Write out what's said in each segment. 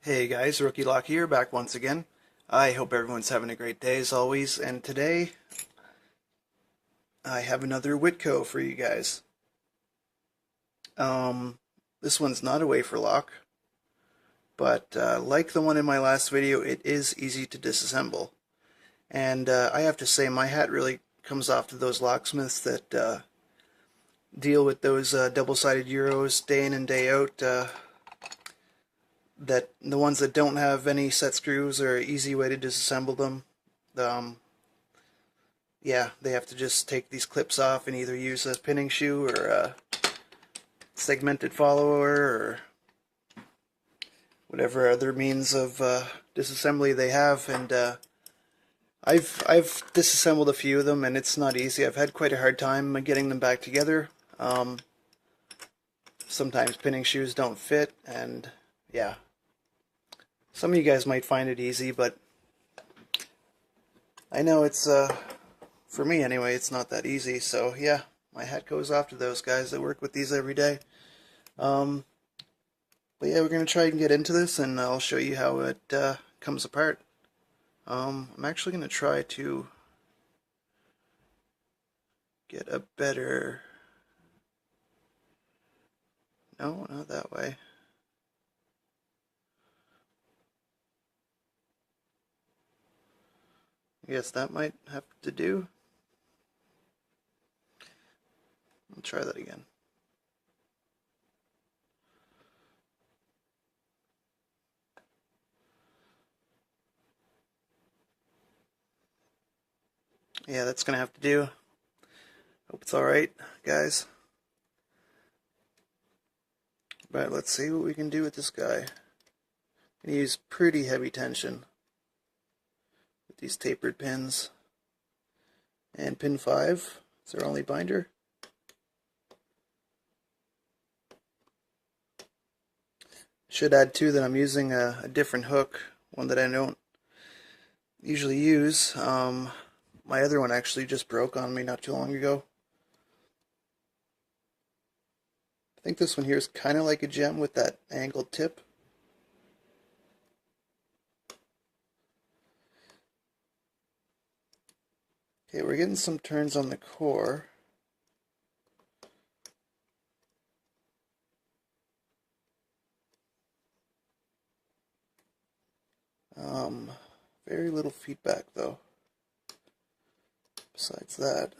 Hey guys, Rookie Lock here, back once again. I hope everyone's having a great day as always, and today I have another Whitco for you guys. This one's not a wafer lock, but like the one in my last video, it is easy to disassemble. And I have to say, my hat really comes off to those locksmiths that deal with those double-sided Euros day in and day out. That the ones that don't have any set screws are an easy way to disassemble them. Yeah, they have to just take these clips off and either use a pinning shoe or a segmented follower or whatever other means of disassembly they have. And I've disassembled a few of them, and it's not easy. I've had quite a hard time getting them back together. Sometimes pinning shoes don't fit, and yeah. Some of you guys might find it easy, but I know it's, for me anyway, it's not that easy. So yeah, my hat goes off to those guys that work with these every day. But yeah, we're going to try and get into this, and I'll show you how it comes apart. I'm actually going to try to get a better... No, not that way. I guess that might have to do. I'll try that again. Yeah, that's gonna have to do. Hope it's alright, guys. But let's see what we can do with this guy. I'm gonna use pretty heavy tension with these tapered pins. And pin 5 is our only binder. Should add too that I'm using a different hook, one that I don't usually use. My other one actually just broke on me not too long ago. I think this one here is kind of like a gem with that angled tip. Okay, we're getting some turns on the core. Very little feedback though. Besides that.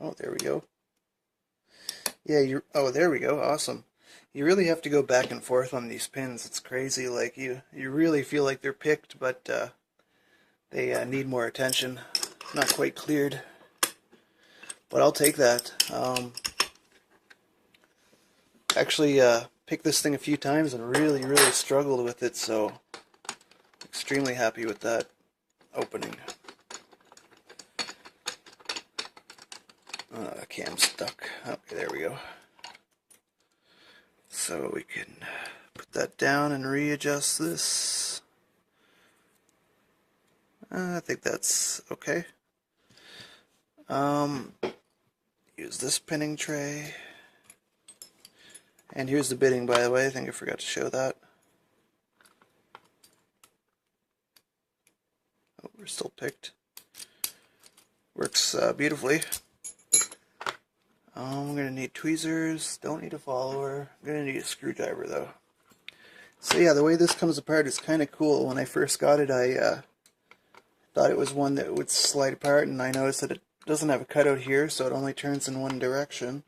Oh, there we go. Yeah, oh, there we go. Awesome. You really have to go back and forth on these pins. It's crazy. Like you really feel like they're picked, but they need more attention. Not quite cleared, but I'll take that. Actually, picked this thing a few times and really struggled with it. So, extremely happy with that opening. Cam's stuck. Okay, there we go. So we can put that down and readjust this. I think that's okay. Use this pinning tray. And here's the bitting, by the way. I think I forgot to show that. Oh, we're still picked. Works beautifully. I'm going to need tweezers, don't need a follower, I'm going to need a screwdriver though. So yeah, the way this comes apart is kind of cool. When I first got it, I thought it was one that would slide apart, and I noticed that it doesn't have a cutout here, so it only turns in one direction.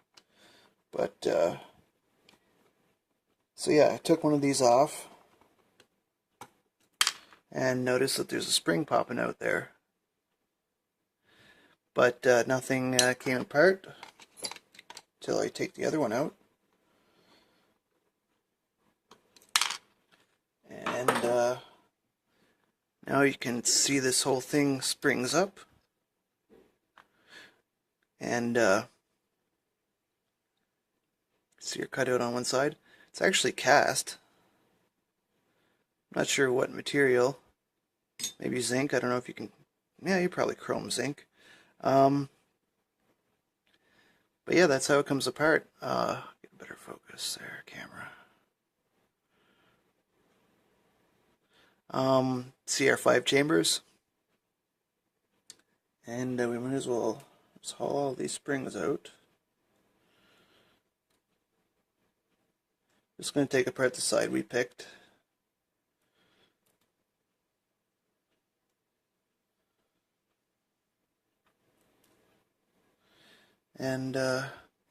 But, so yeah, I took one of these off, and noticed that there's a spring popping out there. But nothing came apart until I take the other one out. And now you can see this whole thing springs up. And see your cutout on one side. It's actually cast. I'm not sure what material. Maybe zinc. I don't know if you can. Yeah, you probably chrome zinc. Um, but yeah, that's how it comes apart. Get a better focus there, camera. See our 5 chambers, and we might as well just haul all these springs out. Just going to take apart the side we picked. And you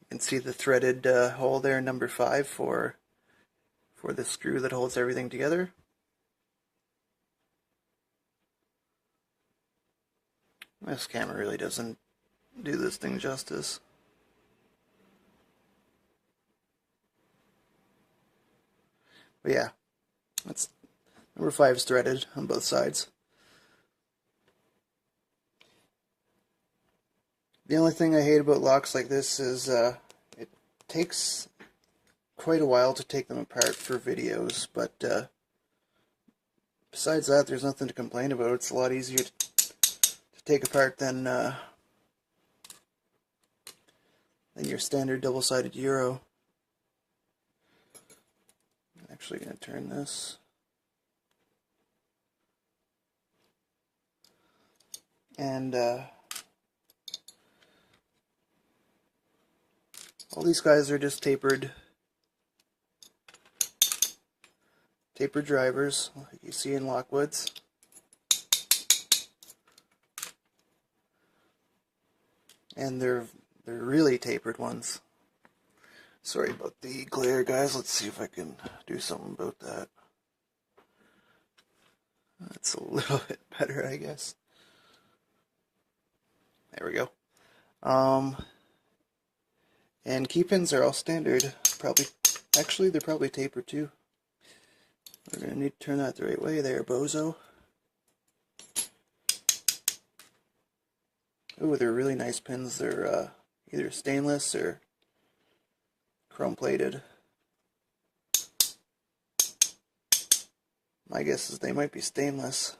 can see the threaded hole there, number 5, for the screw that holds everything together. This camera really doesn't do this thing justice. But yeah, that's number 5 is threaded on both sides. The only thing I hate about locks like this is it takes quite a while to take them apart for videos, but besides that, there's nothing to complain about. It's a lot easier to take apart than your standard double-sided Euro. I'm actually going to turn this. And all these guys are just tapered drivers, like you see in Lockwoods. And they're really tapered ones. Sorry about the glare, guys. Let's see if I can do something about that. That's a little bit better, I guess. There we go. And key pins are all standard. Actually, they're probably tapered too. We're going to need to turn that the right way there, bozo. Ooh, they're really nice pins. They're either stainless or chrome plated. My guess is they might be stainless.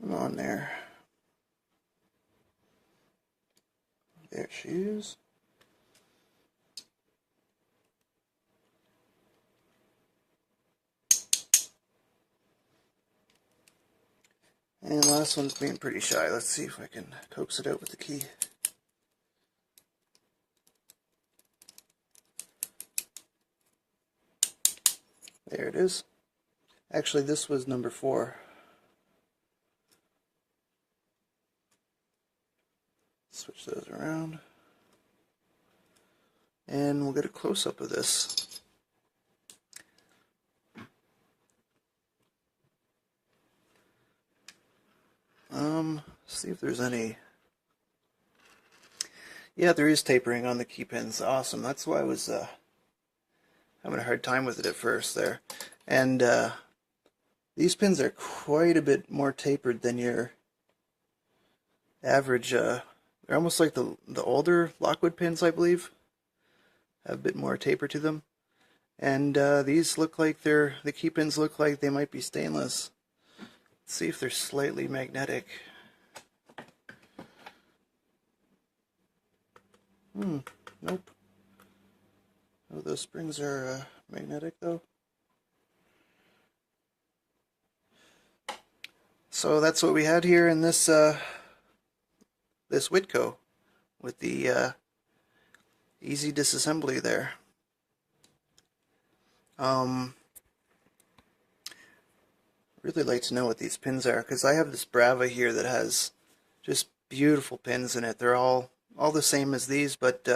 Come on there. There she is. And last one's being pretty shy. Let's see if I can coax it out with the key. There it is. Actually, this was number 4. Switch those around. And we'll get a close-up of this. See if there's any... Yeah, there is tapering on the key pins. Awesome. That's why I was having a hard time with it at first there. And these pins are quite a bit more tapered than your average. They're almost like the older Lockwood pins, I believe. Have a bit more taper to them. And these look like the key pins look like they might be stainless. Let's see if they're slightly magnetic. Nope. Oh, those springs are magnetic though. So that's what we had here in this this Whitco with the easy disassembly there. Really like to know what these pins are, because I have this Brava here that has just beautiful pins in it. They're all the same as these, but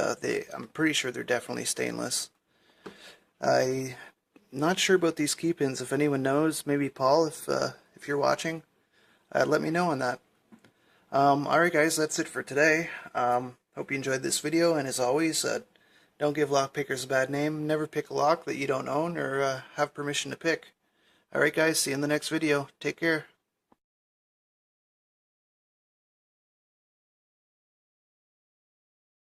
I'm pretty sure they're definitely stainless. I'm not sure about these key pins. If anyone knows, maybe Paul, if you're watching, let me know on that. Alright guys, that's it for today. Hope you enjoyed this video, and as always, don't give lock pickers a bad name. Never pick a lock that you don't own or have permission to pick. Alright guys, see you in the next video. Take care.